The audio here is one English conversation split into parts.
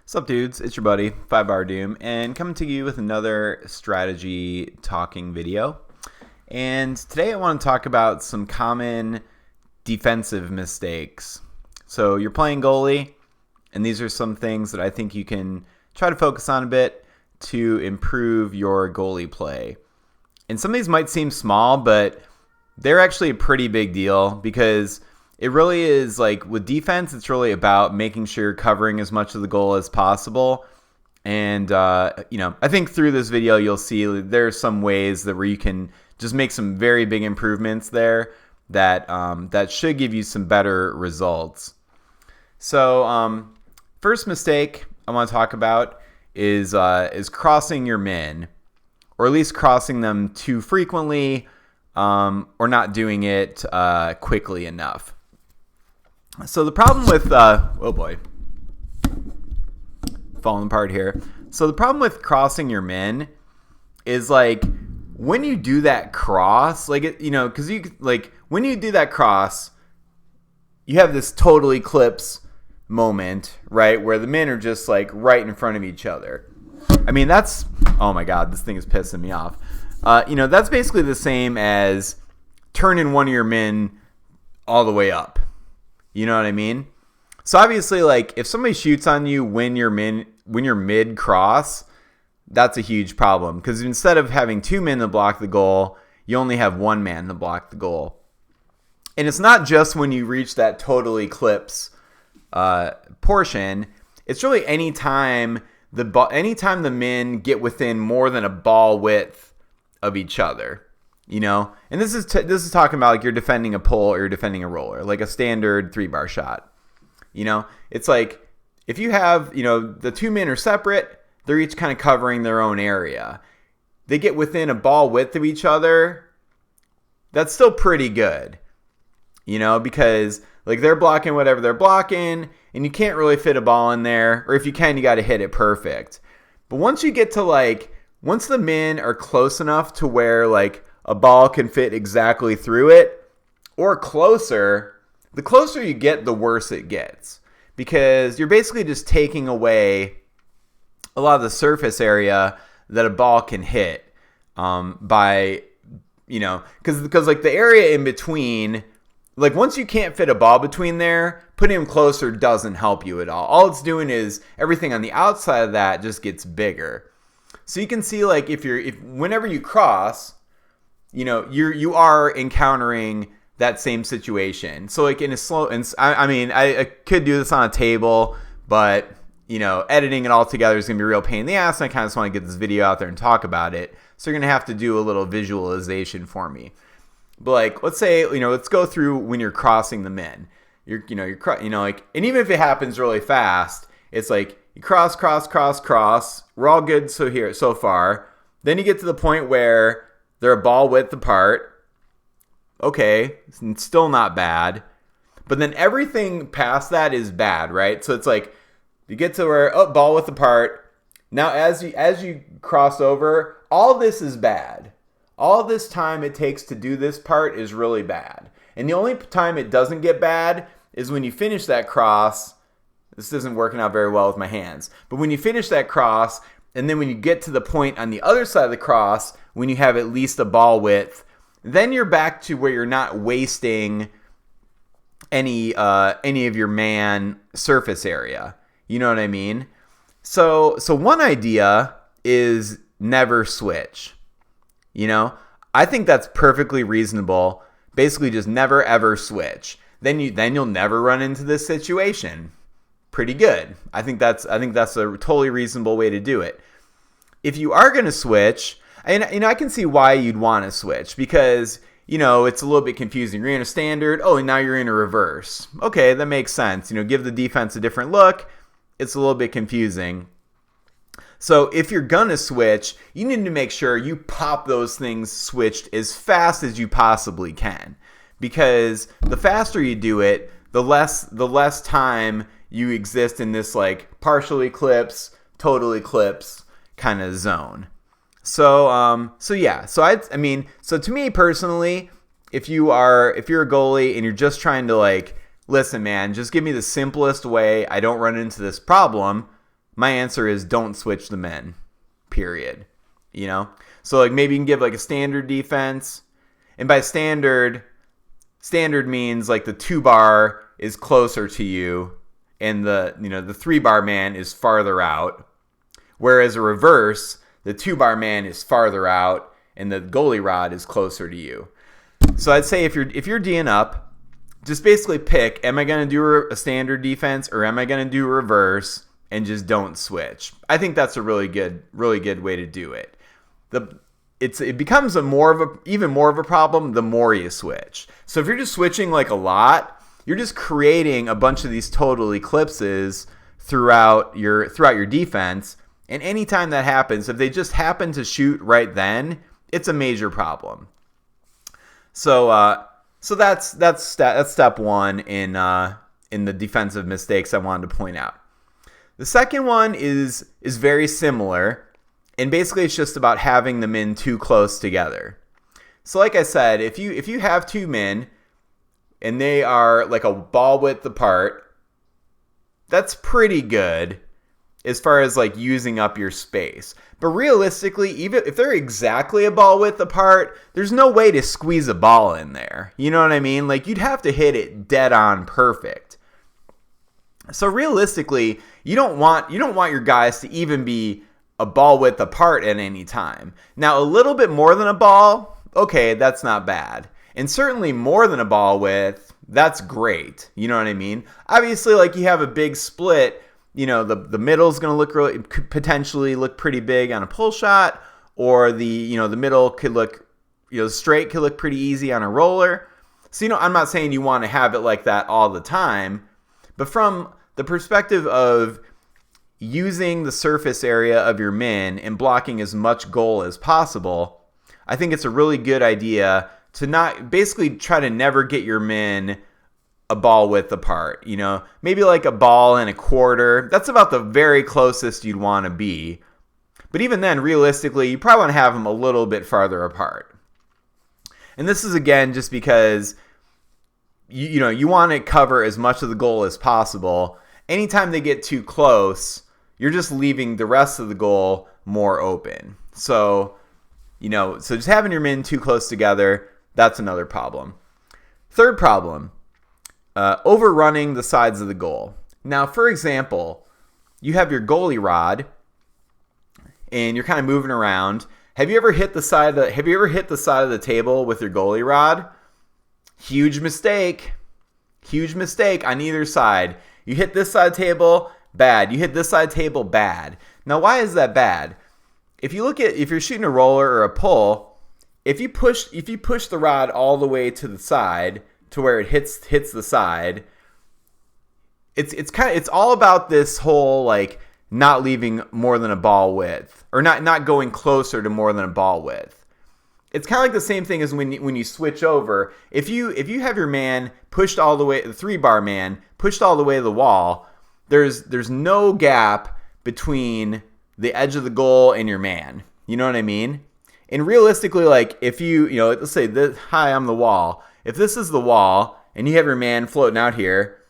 What's up, dudes? It's your buddy, 5 Bar Doom, and coming to you with another strategy talking video. And today I want to talk about some common defensive mistakes. So you're playing goalie, and these are some things that I think you can try to focus on a bit to improve your goalie play. And some of these might seem small, but they're actually a pretty big deal because it really is like with defense, it's really about making sure you're covering as much of the goal as possible. And, I think through this video, you'll see there's some ways that where you can just make some very big improvements there that should give you some better results. So first mistake I want to talk about is crossing your men, or at least crossing them too frequently, or not doing it quickly enough. So the problem with, oh boy, falling apart here. So the problem with crossing your men is like when you do that cross, like because when you do that cross, you have this total eclipse moment, right, where the men are just like right in front of each other. I mean, that's, oh my God, this thing is pissing me off. That's basically the same as turning one of your men all the way up. You know what I mean? So obviously, like if somebody shoots on you when you're mid cross, that's a huge problem because instead of having two men to block the goal, you only have one man to block the goal. And it's not just when you reach that total eclipse portion. It's really anytime the men get within more than a ball width of each other. And this is talking about like you're defending a pull or you're defending a roller, like a standard 3-bar shot. It's like if you have, the two men are separate, they're each kind of covering their own area. They get within a ball width of each other. That's still pretty good, because like they're blocking whatever they're blocking and you can't really fit a ball in there, or if you can, you got to hit it perfect. But once you get to once the men are close enough to where like a ball can fit exactly through it, or closer, the closer you get, the worse it gets. Because you're basically just taking away a lot of the surface area that a ball can hit because like the area in between, like once you can't fit a ball between there, putting them closer doesn't help you at all. All it's doing is everything on the outside of that just gets bigger. So you can see like whenever you cross, you are encountering that same situation. So like in a slow, and I could do this on a table, but editing it all together is gonna be a real pain in the ass. And I kind of just want to get this video out there and talk about it. So you're gonna have to do a little visualization for me. But like, let's say, let's go through when you're crossing the men. And even if it happens really fast, it's like you cross. We're all good so far. Then you get to the point where they're a ball width apart. Okay, it's still not bad. But then everything past that is bad, right? So it's like you get to where, ball width apart. Now as you cross over, all this is bad. All this time it takes to do this part is really bad. And the only time it doesn't get bad is when you finish that cross. This isn't working out very well with my hands. But when you finish that cross, and then when you get to the point on the other side of the cross, when you have at least a ball width, then you're back to where you're not wasting any of your man surface area. You know what I mean? So one idea is never switch. I think that's perfectly reasonable. Basically, just never ever switch. Then you'll never run into this situation. Pretty good. I think that's a totally reasonable way to do it. If you are going to switch, and I can see why you'd want to switch because it's a little bit confusing. You're in a standard. Oh, and now you're in a reverse. Okay, that makes sense. Give the defense a different look. It's a little bit confusing. So if you're going to switch, you need to make sure you pop those things switched as fast as you possibly can. Because the faster you do it, the less time you exist in this like partial eclipse, total eclipse kind of zone. So to me personally, if you're a goalie and you're just trying to like, listen, man, just give me the simplest way I don't run into this problem, my answer is don't switch the men, period. You know? So like maybe you can give like a standard defense. And by standard means like the 2-bar is closer to you and the 3-bar man is farther out. Whereas a reverse, the 2-bar man is farther out and the goalie rod is closer to you. So I'd say if you're D'ing up, just basically pick, am I going to do a standard defense or am I going to do a reverse, and just don't switch. I think that's a really good way to do it. It becomes even more of a problem the more you switch. So if you're just switching like a lot, you're just creating a bunch of these total eclipses throughout your defense. And anytime that happens, if they just happen to shoot right then, it's a major problem. So that's step one in the defensive mistakes I wanted to point out. The second one is very similar, and basically it's just about having the men too close together. So like I said, if you have two men and they are like a ball width apart, that's pretty good as far as like using up your space. But realistically, even if they're exactly a ball width apart, there's no way to squeeze a ball in there. You know what I mean? Like you'd have to hit it dead on perfect. So realistically, you don't want your guys to even be a ball width apart at any time. Now, a little bit more than a ball, okay, that's not bad. And certainly more than a ball width, that's great. You know what I mean? Obviously, like you have a big split, you know, the middle's going to could potentially look pretty big on a pull shot, or the middle could look, straight could look pretty easy on a roller. So, I'm not saying you want to have it like that all the time, but from the perspective of using the surface area of your min and blocking as much goal as possible, I think it's a really good idea to not basically try to never get your min a ball width apart. Maybe like a ball and a quarter. That's about the very closest you'd want to be. But even then, realistically, you probably want to have them a little bit farther apart. And this is again just because you want to cover as much of the goal as possible. Anytime they get too close, you're just leaving the rest of the goal more open. So, so just having your men too close together, that's another problem. Third problem, overrunning the sides of the goal. Now, for example, you have your goalie rod and you're kind of moving around. Have you ever hit the side of the table with your goalie rod? Huge mistake on either side. You hit this side table, bad. You hit this side table, bad. Now, why is that bad? If you're shooting a roller or a pull, if you push the rod all the way to the side to where it hits the side, it's all about this whole like not leaving more than a ball width, or not going closer to more than a ball width. It's kind of like the same thing as when you switch over. If you have your man pushed all the way, the 3-bar man pushed all the way to the wall, there's no gap between the edge of the goal and your man. You know what I mean? And realistically, like if let's say this, hi, I'm the wall. If this is the wall and you have your man floating out here,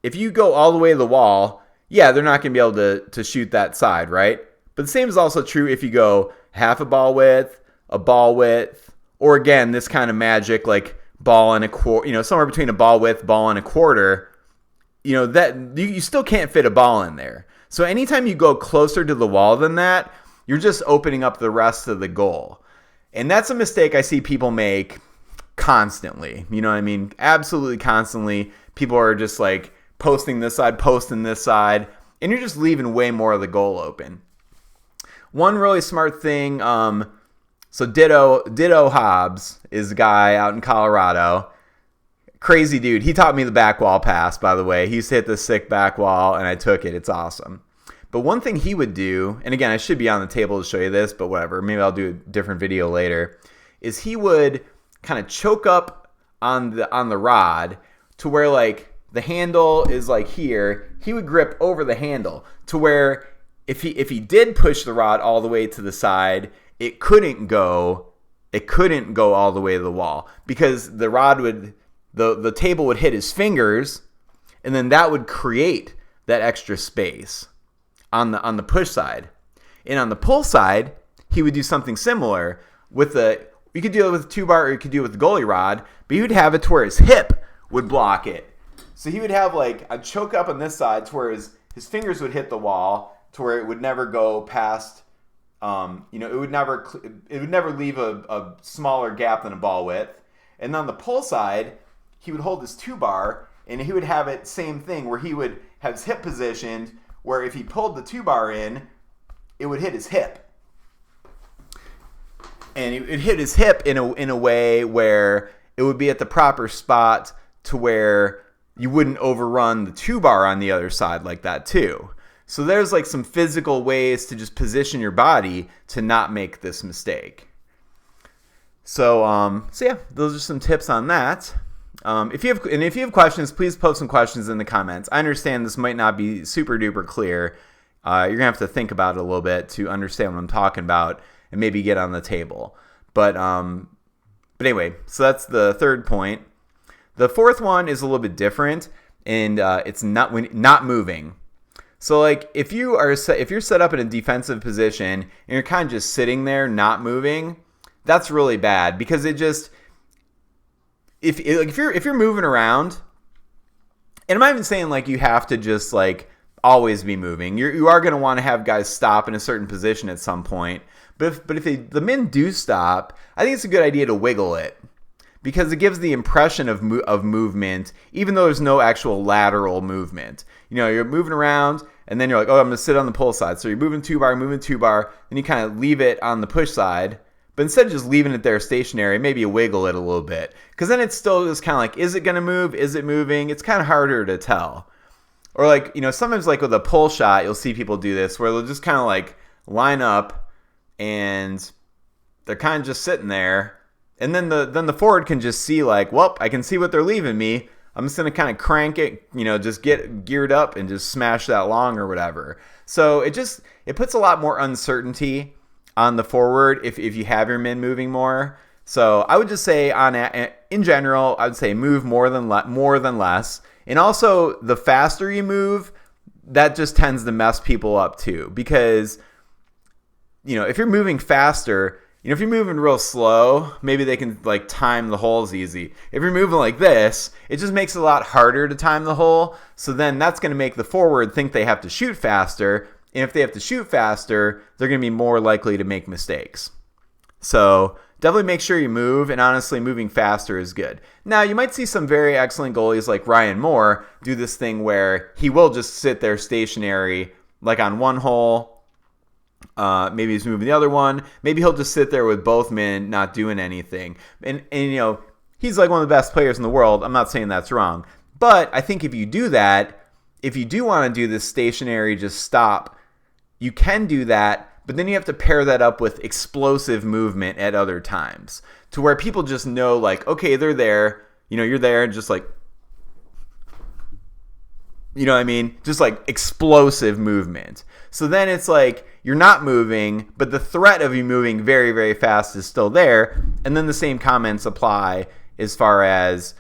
if you go all the way to the wall, yeah, they're not going to be able to shoot that side, right? But the same is also true if you go half a ball width, a ball width, or again, this kind of magic like ball and a quarter, somewhere between a ball width, ball and a quarter, that you still can't fit a ball in there. So anytime you go closer to the wall than that, you're just opening up the rest of the goal. And that's a mistake I see people make constantly. You know what I mean? Absolutely constantly. People are just like posting this side, and you're just leaving way more of the goal open. One really smart thing, so Ditto Hobbs is a guy out in Colorado. Crazy dude. He taught me the back wall pass, by the way. He used to hit the sick back wall, and I took it. It's awesome. But one thing he would do, and again, I should be on the table to show you this, but whatever. Maybe I'll do a different video later, is he would kind of choke up on the rod to where like the handle is like here. He would grip over the handle to where if he did push the rod all the way to the side, it couldn't go all the way to the wall, because the rod the table would hit his fingers, and then that would create that extra space. on the push side. And on the pull side, he would do something similar with you could do it with a 2-bar or you could do it with the goalie rod, but he would have it to where his hip would block it. So he would have like a choke up on this side to where his fingers would hit the wall to where it would never go past, it would never leave a smaller gap than a ball width. And on the pull side, he would hold his 2-bar and he would have it same thing where he would have his hip positioned where if he pulled the 2-bar in, it would hit his hip. And it would hit his hip in a way where it would be at the proper spot to where you wouldn't overrun the 2-bar on the other side like that too. So there's like some physical ways to just position your body to not make this mistake. So yeah, those are some tips on that. If you have questions, please post some questions in the comments. I understand this might not be super duper clear. You're gonna have to think about it a little bit to understand what I'm talking about and maybe get on the table. But anyway, so that's the third point. The fourth one is a little bit different, and it's not moving. So like if you're set up in a defensive position and you're kind of just sitting there not moving, that's really bad because it just if you're moving around, and I'm not even saying like you have to just like always be moving. You are going to want to have guys stop in a certain position at some point. But if the men do stop, I think it's a good idea to wiggle it because it gives the impression of movement, even though there's no actual lateral movement. You're moving around, and then you're like, oh, I'm going to sit on the pull side. So you're moving 2-bar, and you kind of leave it on the push side. But instead of just leaving it there stationary, maybe you wiggle it a little bit. Because then it's still just kind of like, is it going to move? Is it moving? It's kind of harder to tell. Or like, sometimes like with a pull shot, you'll see people do this where they'll just kind of like line up and they're kind of just sitting there. And then the forward can just see like, well, I can see what they're leaving me. I'm just going to kind of crank it, just get geared up and just smash that long or whatever. So it puts a lot more uncertainty on the forward if you have your men moving more. So I would just say in general, I would say move more than less. And also the faster you move, that just tends to mess people up too. Because, if you're moving faster, if you're moving real slow, maybe they can like time the holes easy. If you're moving like this, it just makes it a lot harder to time the hole. So then that's going to make the forward think they have to shoot faster. And if they have to shoot faster, they're going to be more likely to make mistakes. So definitely make sure you move, and honestly, moving faster is good. Now, you might see some very excellent goalies like Ryan Moore do this thing where he will just sit there stationary, like on one hole. Maybe he's moving the other one. Maybe he'll just sit there with both men not doing anything. And he's like one of the best players in the world. I'm not saying that's wrong. But I think if you do that, if you do want to do this stationary just stop, you can do that, but then you have to pair that up with explosive movement at other times to where people just know like, okay, they're there, you're there, just like, just like explosive movement. So then it's like you're not moving, but the threat of you moving very, very fast is still there. And then the same comments apply as far as,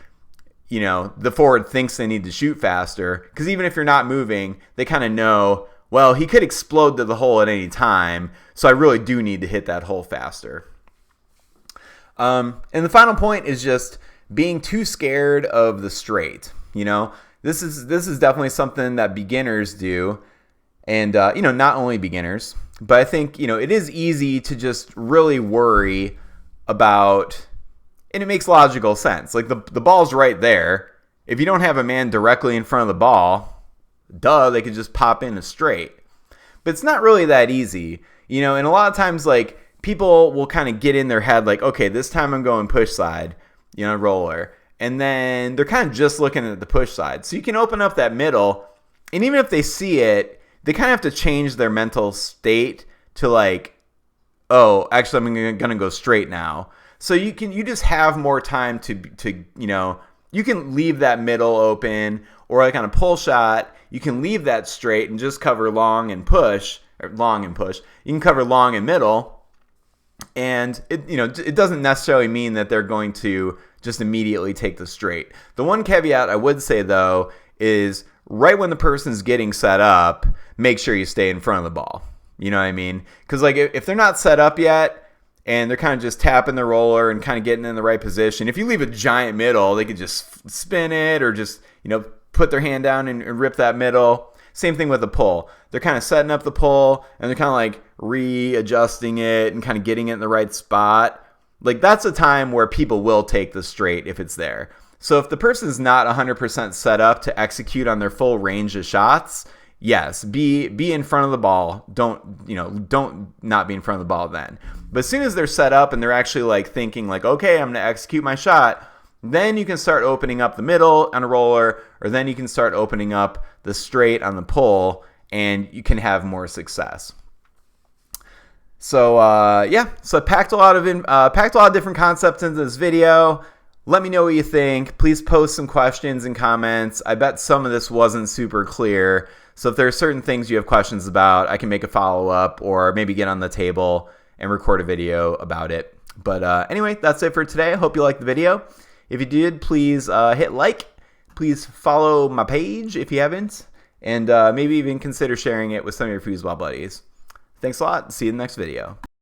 the forward thinks they need to shoot faster. Because even if you're not moving, they kind of know, well, he could explode to the hole at any time, so I really do need to hit that hole faster. And the final point is just being too scared of the straight. This is definitely something that beginners do, and not only beginners, but I think it is easy to just really worry about, and it makes logical sense. Like the ball's right there. If you don't have a man directly in front of the ball, they could just pop in a straight. But it's not really that easy, and a lot of times like people will kind of get in their head like, okay, this time I'm going push side, roller. And then they're kind of just looking at the push side. So you can open up that middle, and even if they see it, they kind of have to change their mental state to like, oh, actually I'm going to go straight now. So you just have more time to you can leave that middle open, or like on a pull shot, you can leave that straight and just cover long and push. You can cover long and middle, and it doesn't necessarily mean that they're going to just immediately take the straight. The one caveat I would say though is right when the person's getting set up, make sure you stay in front of the ball. You know what I mean? Because like if they're not set up yet and they're kind of just tapping the roller and kind of getting in the right position, if you leave a giant middle, they could just spin it or just, you know, put their hand down and rip that middle. Same thing with the pull. They're kind of setting up the pull and they're kind of like readjusting it and kind of getting it in the right spot. Like that's a time where people will take the straight if it's there. So if the person's not 100% set up to execute on their full range of shots, yes, be in front of the ball. Don't not be in front of the ball then. But as soon as they're set up and they're actually like thinking like, okay, I'm going to execute my shot, then you can start opening up the middle on a roller, or then you can start opening up the straight on the pull, and you can have more success. So so I packed a lot of different concepts into this video. Let me know what you think. Please post some questions and comments. I bet some of this wasn't super clear. So if there are certain things you have questions about, I can make a follow-up or maybe get on the table and record a video about it. But anyway, that's it for today. I hope you liked the video. If you did, please hit like. Please follow my page if you haven't. And maybe even consider sharing it with some of your foosball buddies. Thanks a lot. See you in the next video.